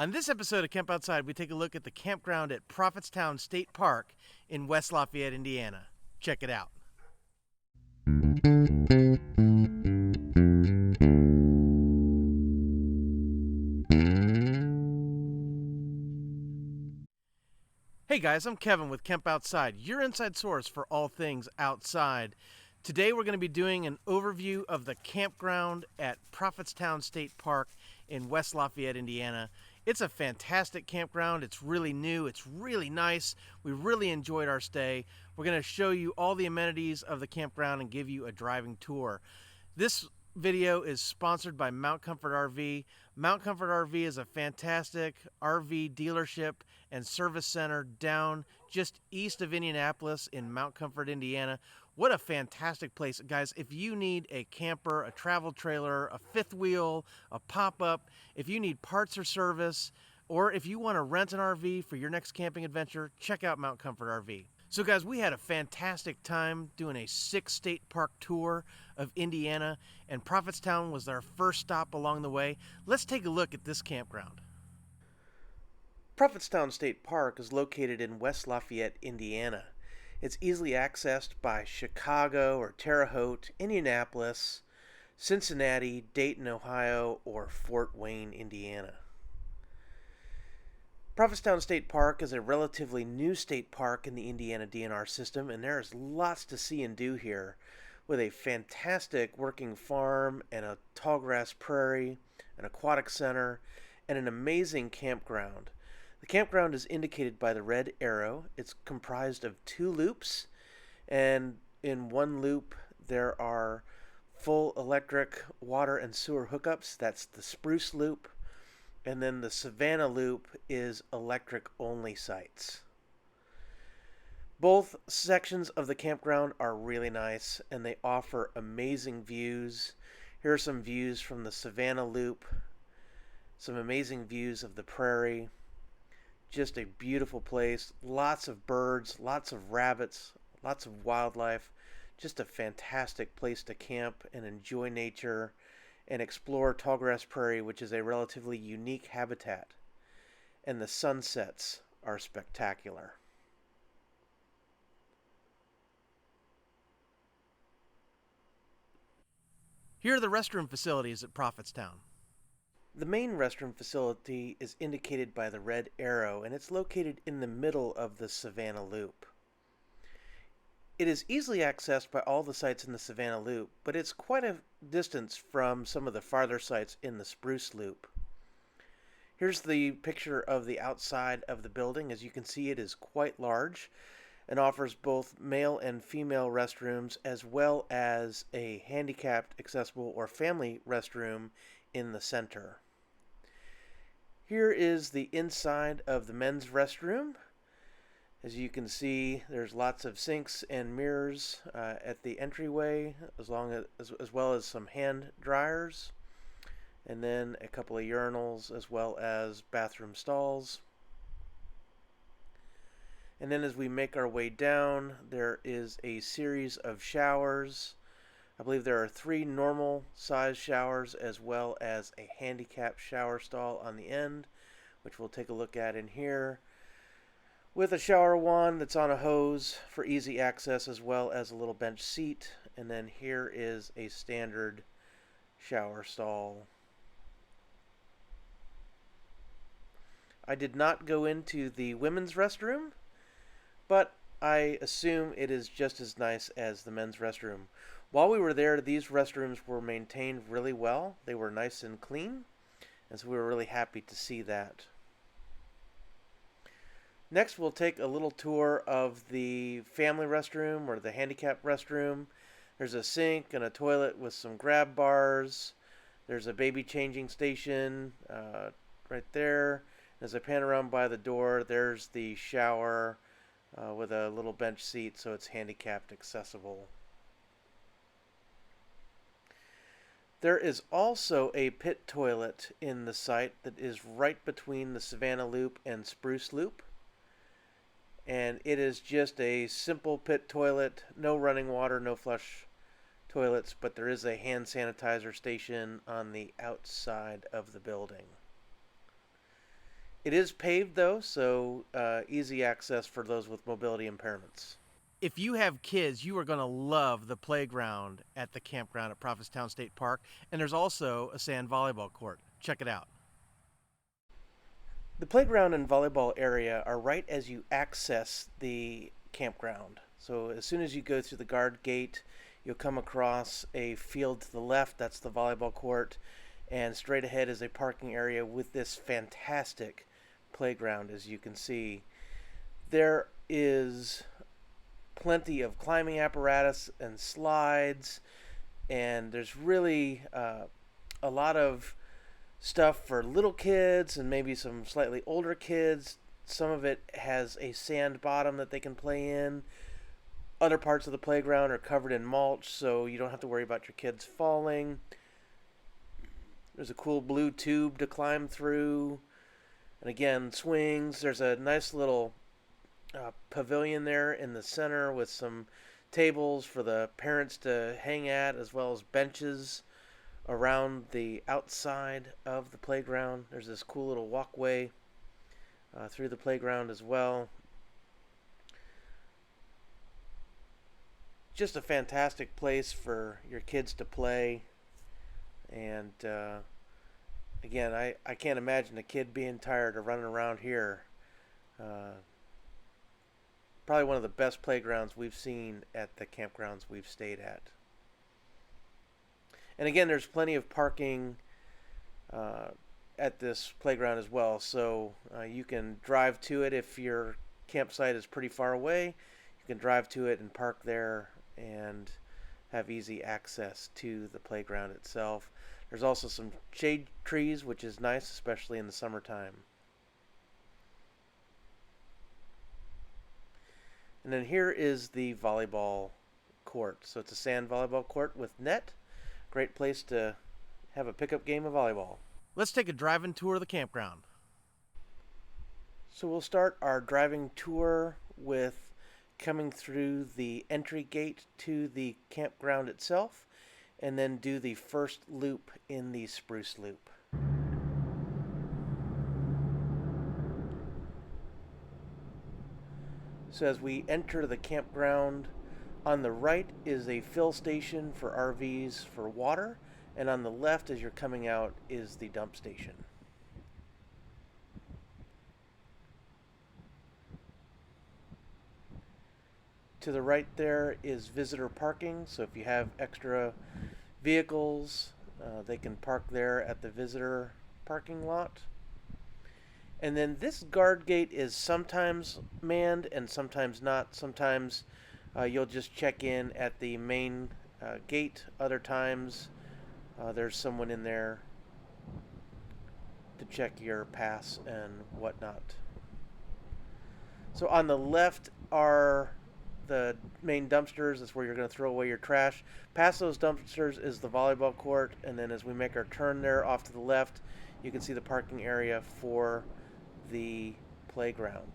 On this episode of Camp Outside, we take a look at the campground at Prophetstown State Park in West Lafayette, Indiana. Check it out. Hey guys, I'm Kevin with Camp Outside, your inside source for all things outside. Today we're going to be doing an overview of the campground at Prophetstown State Park in West Lafayette, Indiana. It's a fantastic campground. It's really new. It's really nice. We really enjoyed our stay. We're going to show you all the amenities of the campground and give you a driving tour. This video is sponsored by Mount Comfort RV. Mount Comfort RV is a fantastic RV dealership and service center down just east of Indianapolis in Mount Comfort, Indiana. What a fantastic place. Guys, if you need a camper, a travel trailer, a fifth wheel, a pop-up, if you need parts or service, or if you want to rent an RV for your next camping adventure, check out Mount Comfort RV. So guys, we had a fantastic time doing a 6-state park tour of Indiana, and Prophetstown was our first stop along the way. Let's take a look at this campground. Prophetstown State Park is located in West Lafayette, Indiana. It's easily accessed by Chicago or Terre Haute, Indianapolis, Cincinnati, Dayton, Ohio, or Fort Wayne, Indiana. Prophetstown State Park is a relatively new state park in the Indiana DNR system, and there is lots to see and do here, with a fantastic working farm and a tallgrass prairie, an aquatic center, and an amazing campground. The campground is indicated by the red arrow. It's comprised of 2 loops, and in one loop there are full electric water and sewer hookups. That's the Spruce Loop. And then the Savannah Loop is electric only sites. Both sections of the campground are really nice and they offer amazing views. Here are some views from the Savannah Loop, some amazing views of the prairie. Just a beautiful place, lots of birds, lots of rabbits, lots of wildlife. Just a fantastic place to camp and enjoy nature and explore tallgrass prairie, which is a relatively unique habitat. And the sunsets are spectacular. Here are the restroom facilities at Prophetstown. The main restroom facility is indicated by the red arrow, and it's located in the middle of the Savannah Loop. It is easily accessed by all the sites in the Savannah Loop, but it's quite a distance from some of the farther sites in the Spruce Loop. Here's the picture of the outside of the building. As you can see, it is quite large and offers both male and female restrooms, as well as a handicapped accessible or family restroom in the center. Here is the inside of the men's restroom. As you can see, there's lots of sinks and mirrors at the entryway, as well as some hand dryers, and then a couple of urinals, as well as bathroom stalls. And then as we make our way down, there is a series of showers. I believe there are 3 normal size showers, as well as a handicapped shower stall on the end, which we'll take a look at in here, with a shower wand that's on a hose for easy access, as well as a little bench seat. And then here is a standard shower stall. I did not go into the women's restroom, but I assume it is just as nice as the men's restroom. While we were there, these restrooms were maintained really well. They were nice and clean, and so we were really happy to see that. Next, we'll take a little tour of the family restroom or the handicap restroom. There's a sink and a toilet with some grab bars. There's a baby changing station right there. As I pan around by the door, there's the shower with a little bench seat, so it's handicapped accessible. There is also a pit toilet in the site that is right between the Savannah Loop and Spruce Loop. And it is just a simple pit toilet, no running water, no flush toilets, but there is a hand sanitizer station on the outside of the building. It is paved though, so easy access for those with mobility impairments. If you have kids, you are going to love the playground at the campground at Prophetstown State Park, and there's also a sand volleyball court. Check it out. The playground and volleyball area are right as you access the campground. So as soon as you go through the guard gate, you'll come across a field to the left. That's the volleyball court. And straight ahead is a parking area with this fantastic playground, as you can see. There is plenty of climbing apparatus and slides, and there's really a lot of stuff for little kids and maybe some slightly older kids. Some of it has a sand bottom that they can play in. Other parts of the playground are covered in mulch, so you don't have to worry about your kids falling. There's a cool blue tube to climb through. And again, swings. There's a nice little pavilion there in the center with some tables for the parents to hang at, as well as benches around the outside of the playground. There's this cool little walkway through the playground as well. Just a fantastic place for your kids to play. And again, I can't imagine a kid being tired of running around here. Probably one of the best playgrounds we've seen at the campgrounds we've stayed at. And again, there's plenty of parking at this playground as well. So you can drive to it if your campsite is pretty far away. You can drive to it and park there and have easy access to the playground itself. There's also some shade trees, which is nice, especially in the summertime. And then here is the volleyball court. So it's a sand volleyball court with net. Great place to have a pickup game of volleyball. Let's take a driving tour of the campground. So we'll start our driving tour with coming through the entry gate to the campground itself, and then do the first loop in the Spruce Loop. So as we enter the campground, on the right is a fill station for RVs for water, and on the left as you're coming out is the dump station. To the right there is visitor parking, so if you have extra vehicles, they can park there at the visitor parking lot. And then this guard gate is sometimes manned and sometimes not. Sometimes you'll just check in at the main gate. Other times there's someone in there to check your pass and whatnot. So on the left are the main dumpsters. That's where you're going to throw away your trash. Past those dumpsters is the volleyball court, and then as we make our turn there off to the left, you can see the parking area for the playground.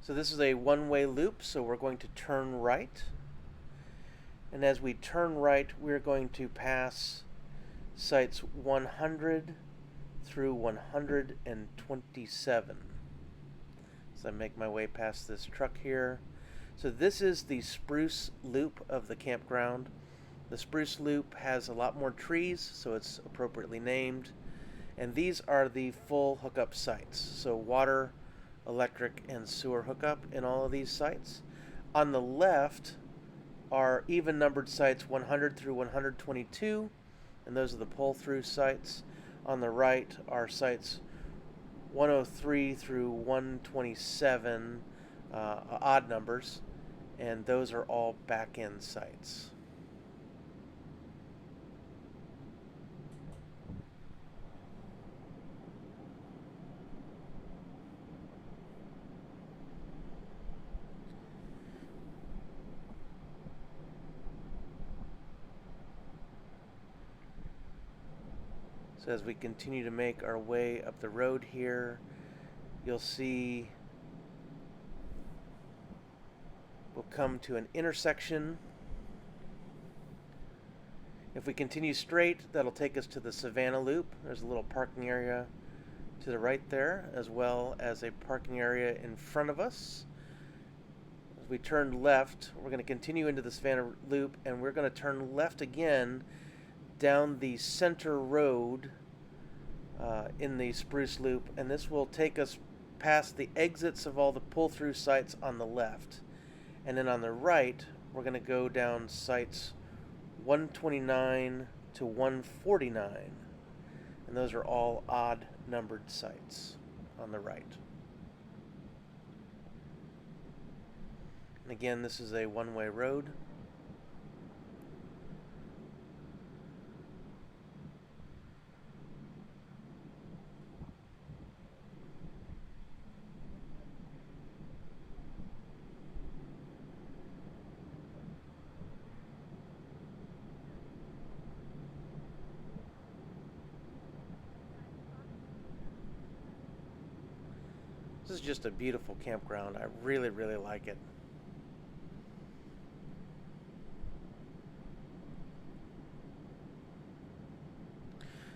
So this is a one-way loop, so we're going to turn right. And as we turn right, we're going to pass sites 100 through 127. So I make my way past this truck here. So this is the Spruce Loop of the campground. The Spruce Loop has a lot more trees, so it's appropriately named. And these are the full hookup sites. So water, electric, and sewer hookup in all of these sites. On the left are even numbered sites 100 through 122, and those are the pull-through sites. On the right are sites 103 through 127, odd numbers, and those are all back-end sites. So as we continue to make our way up the road here, you'll see we'll come to an intersection If we continue straight, that'll take us to the Savannah Loop. There's a little parking area to the right there, as well as a parking area in front of us. As we turn left, we're going to continue into the Savannah Loop, and we're going to turn left again down the center road in the Spruce Loop, and this will take us past the exits of all the pull-through sites on the left. And then on the right, we're going to go down sites 129 to 149. And those are all odd numbered sites on the right. And again, this is a one-way road. This is just a beautiful campground. I really, really like it.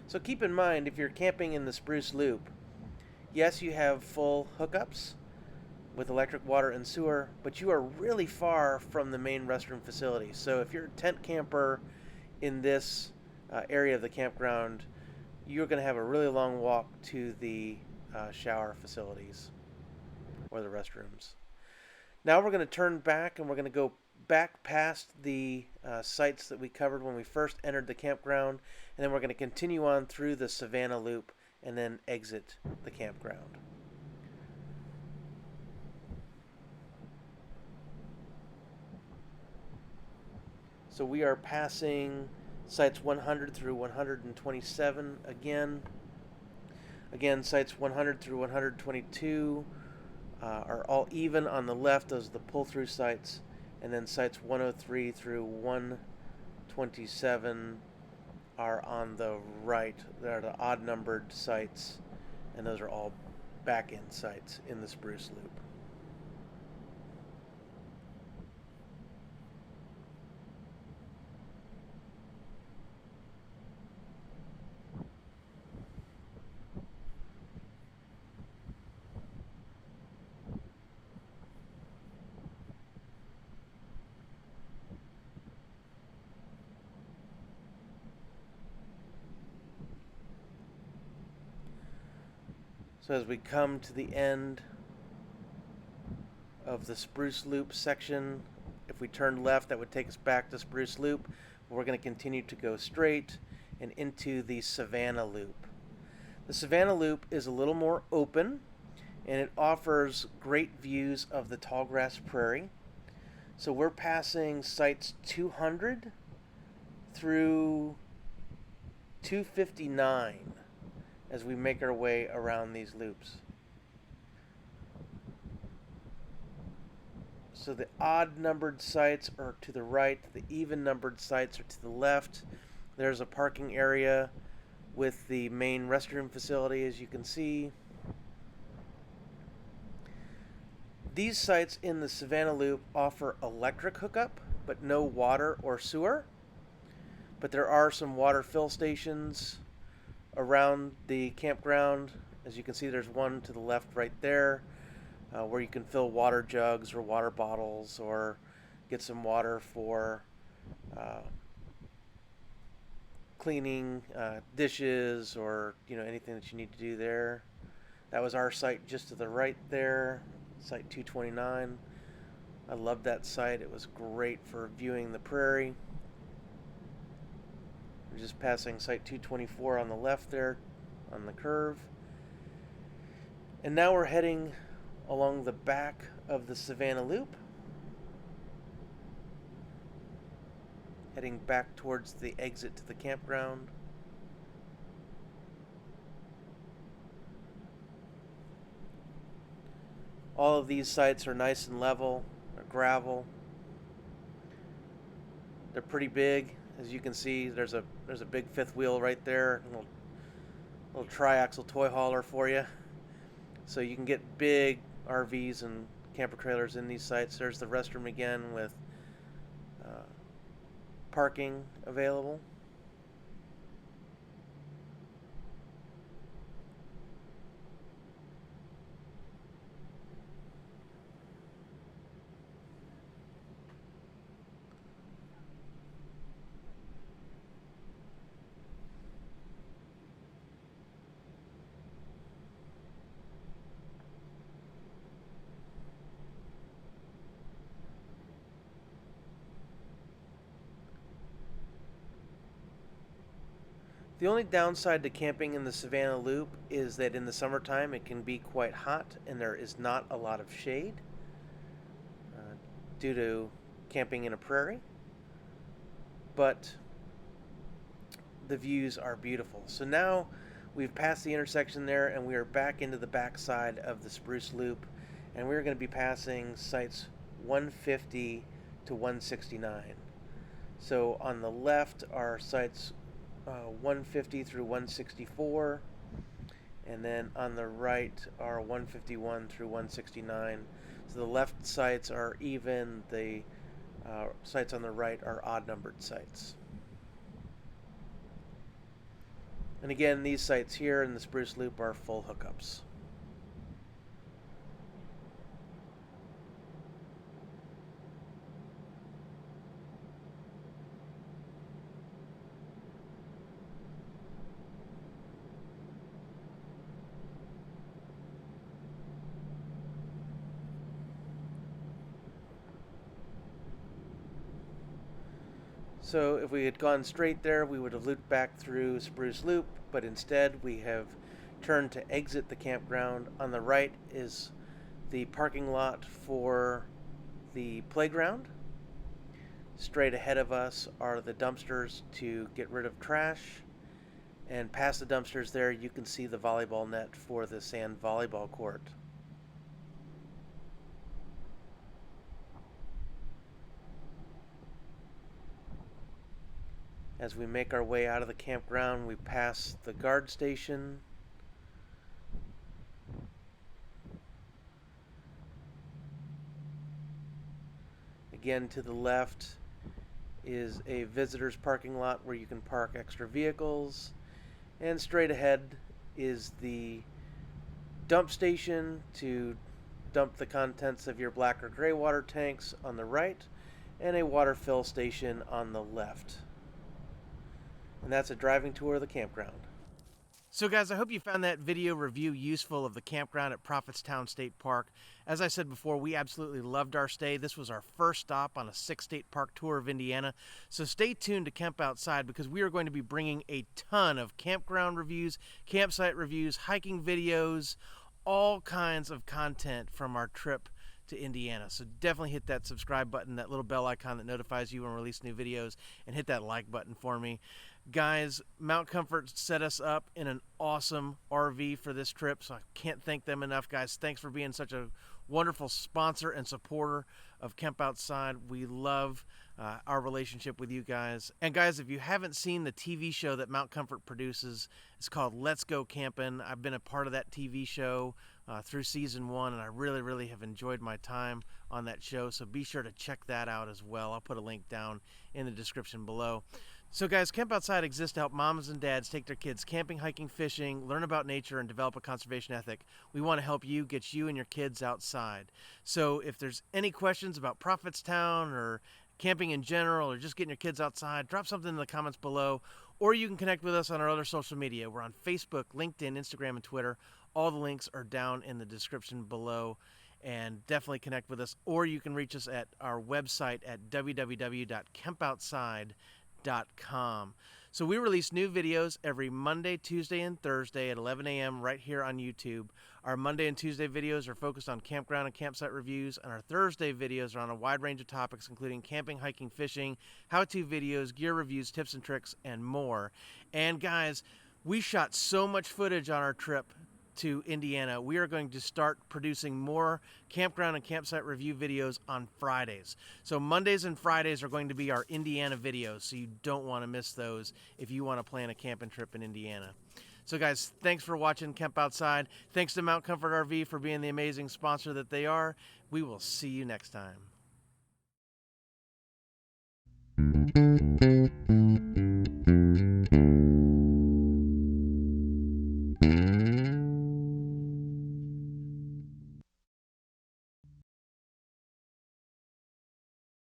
So keep in mind, if you're camping in the Spruce Loop, yes, you have full hookups with electric, water, and sewer, but you are really far from the main restroom facility. So if you're a tent camper in this area of the campground, you're going to have a really long walk to the shower facilities or the restrooms. Now we're going to turn back, and we're going to go back past the sites that we covered when we first entered the campground, and then we're going to continue on through the Savannah Loop and then exit the campground. So we are passing sites 100 through 127 again. Again, sites 100 through 122 are all even on the left. Those are the pull-through sites. And then sites 103 through 127 are on the right. They're the odd-numbered sites, and those are all back-end sites in the Spruce Loop. So as we come to the end of the Spruce Loop section, if we turn left, that would take us back to Spruce Loop. We're going to continue to go straight and into the Savannah Loop. The Savannah Loop is a little more open, and it offers great views of the tallgrass prairie. So we're passing sites 200 through 259 as we make our way around these loops. So the odd numbered sites are to the right, the even numbered sites are to the left. There's a parking area with the main restroom facility, as you can see. These sites in the Savannah Loop offer electric hookup, but no water or sewer. But there are some water fill stations around the campground. As you can see, there's one to the left right there where you can fill water jugs or water bottles or get some water for cleaning dishes or anything that you need to do there. That was our site just to the right there, site 229. I loved that site. It was great for viewing the prairie. We're just passing site 224 on the left there on the curve. And now we're heading along the back of the Savannah Loop, heading back towards the exit to the campground. All of these sites are nice and level. They're gravel. They're pretty big. As you can see, there's a big fifth wheel right there, a little triaxle toy hauler for you. So you can get big RVs and camper trailers in these sites. There's the restroom again with parking available. The only downside to camping in the Savannah Loop is that in the summertime it can be quite hot and there is not a lot of shade due to camping in a prairie. But the views are beautiful. So now we've passed the intersection there and we are back into the backside of the Spruce Loop, and we're going to be passing sites 150 to 169. So on the left are sites 150 through 164, and then on the right are 151 through 169. So the left sites are even, the sites on the right are odd numbered sites. And again, these sites here in the Spruce Loop are full hookups. So if we had gone straight there, we would have looped back through Spruce Loop, but instead we have turned to exit the campground. On the right is the parking lot for the playground. Straight ahead of us are the dumpsters to get rid of trash. And past the dumpsters there, you can see the volleyball net for the sand volleyball court. As we make our way out of the campground, we pass the guard station. Again, to the left is a visitor's parking lot where you can park extra vehicles. And straight ahead is the dump station to dump the contents of your black or gray water tanks on the right, and a water fill station on the left. And that's a driving tour of the campground. So guys, I hope you found that video review useful of the campground at Prophetstown State Park. As I said before, we absolutely loved our stay. This was our first stop on a 6-state park tour of Indiana. So stay tuned to Camp Outside, because we are going to be bringing a ton of campground reviews, campsite reviews, hiking videos, all kinds of content from our trip to Indiana. So definitely hit that subscribe button, that little bell icon that notifies you when we release new videos, and hit that like button for me. Guys, Mount Comfort set us up in an awesome RV for this trip, so I can't thank them enough, guys. Thanks for being such a wonderful sponsor and supporter of Camp Outside. We love our relationship with you guys. And guys, if you haven't seen the TV show that Mount Comfort produces, it's called Let's Go Campin'. I've been a part of that TV show through season 1, and I really have enjoyed my time on that show, so be sure to check that out as well. I'll put a link down in the description below. So guys, Camp Outside exists to help moms and dads take their kids camping, hiking, fishing, learn about nature, and develop a conservation ethic. We want to help you get you and your kids outside. So if there's any questions about Prophetstown or camping in general, or just getting your kids outside, drop something in the comments below, or you can connect with us on our other social media. We're on Facebook, LinkedIn, Instagram, and Twitter. All the links are down in the description below, and definitely connect with us, or you can reach us at our website at www.campoutside.com. So we release new videos every Monday, Tuesday, and Thursday at 11 a.m. right here on YouTube. Our Monday and Tuesday videos are focused on campground and campsite reviews, and our Thursday videos are on a wide range of topics, including camping, hiking, fishing, how-to videos, gear reviews, tips and tricks, and more. And guys, we shot so much footage on our trip to Indiana. We are going to start producing more campground and campsite review videos on Fridays. So Mondays and Fridays are going to be our Indiana videos, so you don't want to miss those if you want to plan a camping trip in Indiana. So guys, thanks for watching Camp Outside. Thanks to Mount Comfort RV for being the amazing sponsor that they are. We will see you next time.